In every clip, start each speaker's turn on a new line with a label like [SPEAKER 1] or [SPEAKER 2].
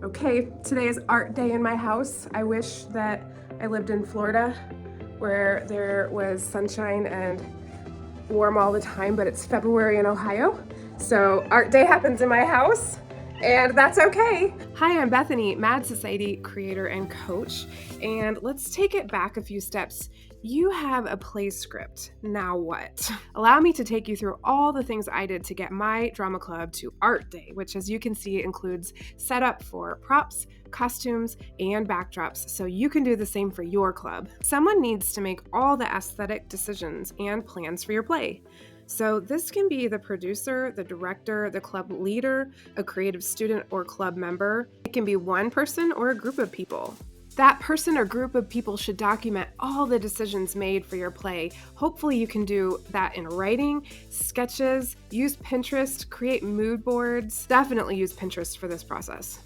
[SPEAKER 1] Okay, today is art day in my house. I wish that I lived in Florida where there was sunshine and warm all the time, but it's February in Ohio. So art day happens in my house, and that's okay. Hi, I'm Bethany, Mad Society creator and coach, and let's take it back a few steps. You have a play script. Now what? Allow me to take you through all the things I did to get my drama club to art day, which as you can see includes setup for props, costumes, and backdrops, so you can do the same for your club. Someone needs to make all the aesthetic decisions and plans for your play. So this can be the producer, the director, the club leader, a creative student or club member. It can be one person or a group of people. That person or group of people should document all the decisions made for your play. Hopefully you can do that in writing, sketches, use Pinterest, create mood boards. Definitely use Pinterest for this process.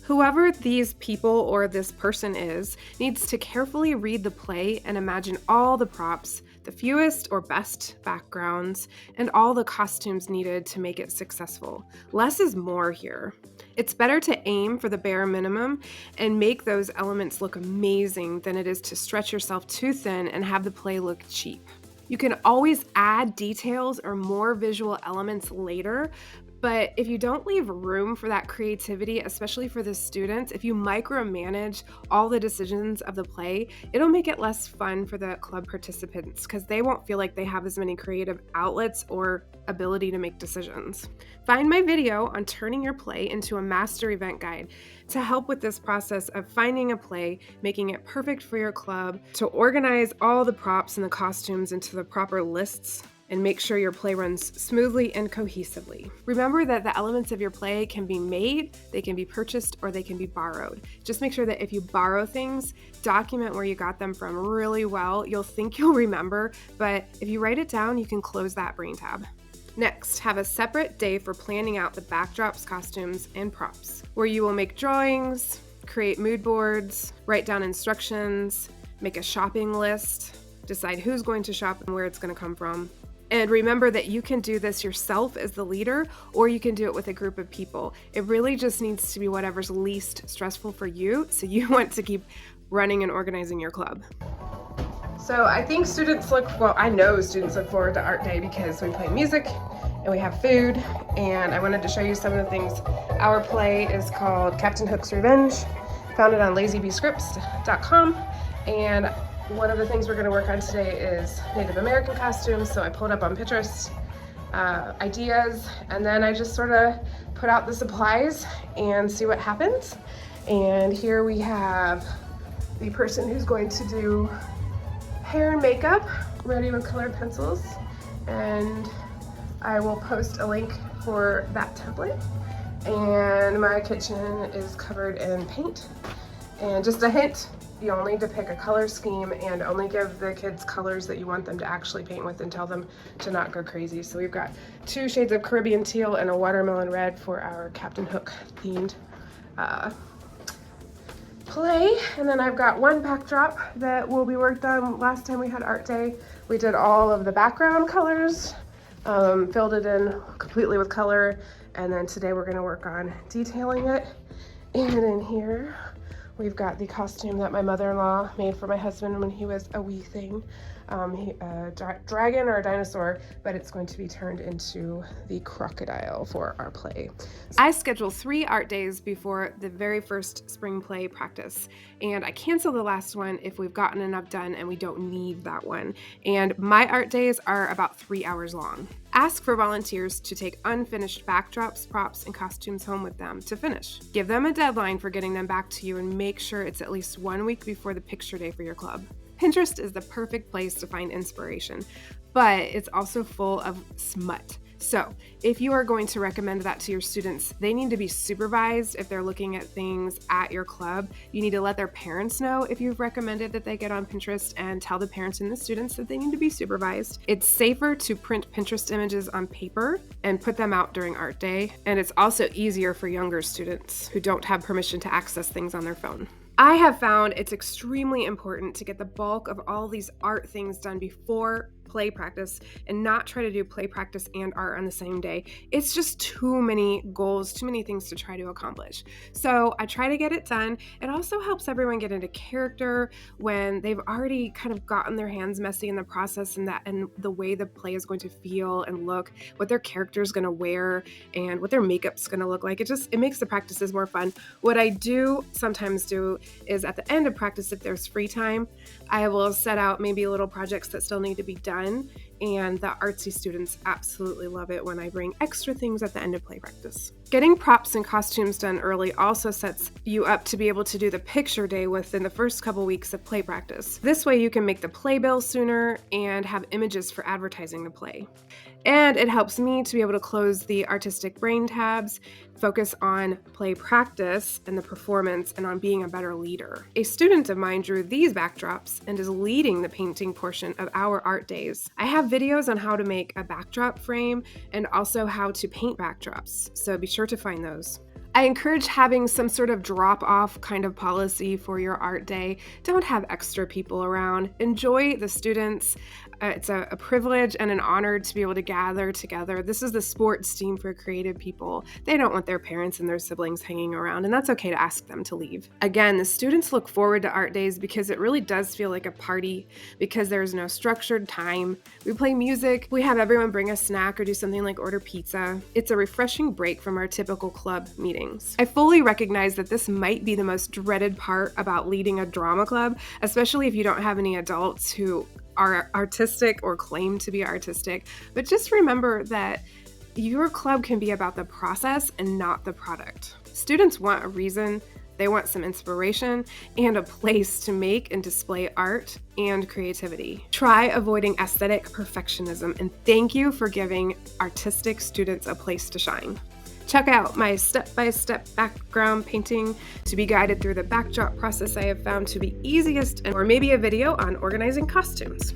[SPEAKER 1] Whoever these people or this person is needs to carefully read the play and imagine all the props, the fewest or best backgrounds, and all the costumes needed to make it successful. Less is more here. It's better to aim for the bare minimum and make those elements look amazing than it is to stretch yourself too thin and have the play look cheap. You can always add details or more visual elements later, but if you don't leave room for that creativity, especially for the students, if you micromanage all the decisions of the play, it'll make it less fun for the club participants because they won't feel like they have as many creative outlets or ability to make decisions. Find my video on turning your play into a master event guide to help with this process of finding a play, making it perfect for your club, to organize all the props and the costumes into the proper lists, and make sure your play runs smoothly and cohesively. Remember that the elements of your play can be made, they can be purchased, or they can be borrowed. Just make sure that if you borrow things, document where you got them from really well. You'll think you'll remember, but if you write it down, you can close that brain tab. Next, have a separate day for planning out the backdrops, costumes, and props, where you will make drawings, create mood boards, write down instructions, make a shopping list, decide who's going to shop and where it's going to come from. And remember that you can do this yourself as the leader, or you can do it with a group of people. It really just needs to be whatever's least stressful for you, so you want to keep running and organizing your club. So I think I know students look forward to art day because we play music and we have food, and I wanted to show you some of the things. Our play is called Captain Hook's Revenge, founded on lazybscripts.com, and one of the things we're going to work on today is Native American costumes. So I pulled up on Pinterest ideas, and then I just sort of put out the supplies and see what happens. And here we have the person who's going to do hair and makeup, ready with colored pencils. And I will post a link for that template. And my kitchen is covered in paint. And just a hint, you'll need to pick a color scheme and only give the kids colors that you want them to actually paint with and tell them to not go crazy. So we've got 2 shades of Caribbean teal and a watermelon red for our Captain Hook themed play. And then I've got one backdrop that will be worked on. Last time we had art day, we did all of the background colors, filled it in completely with color. And then today we're gonna work on detailing it. And in here, we've got the costume that my mother-in-law made for my husband when he was a wee thing. Dragon or a dinosaur, but it's going to be turned into the crocodile for our play. I schedule 3 art days before the very first spring play practice, and I cancel the last one if we've gotten enough done and we don't need that one. And my art days are about 3 hours long. Ask for volunteers to take unfinished backdrops, props, and costumes home with them to finish. Give them a deadline for getting them back to you and make sure it's at least 1 week before the picture day for your club. Pinterest is the perfect place to find inspiration, but it's also full of smut. So if you are going to recommend that to your students, they need to be supervised if they're looking at things at your club. You need to let their parents know if you've recommended that they get on Pinterest, and tell the parents and the students that they need to be supervised. It's safer to print Pinterest images on paper and put them out during art day, and it's also easier for younger students who don't have permission to access things on their phone. I have found it's extremely important to get the bulk of all these art things done before play practice and not try to do play practice and art on the same day. It's just too many goals, too many things to try to accomplish. So I try to get it done. It also helps everyone get into character when they've already kind of gotten their hands messy in the process, and the way the play is going to feel and look, what their character is going to wear, and what their makeup's going to look like. It makes the practices more fun. What I do sometimes do is at the end of practice, if there's free time, I will set out maybe little projects that still need to be done, and the artsy students absolutely love it when I bring extra things at the end of play practice. Getting props and costumes done early also sets you up to be able to do the picture day within the first couple weeks of play practice. This way you can make the playbill sooner and have images for advertising the play. And it helps me to be able to close the artistic brain tabs, focus on play practice and the performance, and on being a better leader. A student of mine drew these backdrops and is leading the painting portion of our art days. I have videos on how to make a backdrop frame and also how to paint backdrops, so be sure to find those. I encourage having some sort of drop-off kind of policy for your art day. Don't have extra people around. Enjoy the students. It's a privilege and an honor to be able to gather together. This is the sports team for creative people. They don't want their parents and their siblings hanging around, and that's okay to ask them to leave. Again, the students look forward to art days because it really does feel like a party, because there's no structured time. We play music, we have everyone bring a snack or do something like order pizza. It's a refreshing break from our typical club meetings. I fully recognize that this might be the most dreaded part about leading a drama club, especially if you don't have any adults who are artistic or claim to be artistic, but just remember that your club can be about the process and not the product. Students want a reason, they want some inspiration, and a place to make and display art and creativity. Try avoiding aesthetic perfectionism, and thank you for giving artistic students a place to shine. Check out my step-by-step background painting to be guided through the backdrop process I have found to be easiest, or maybe a video on organizing costumes.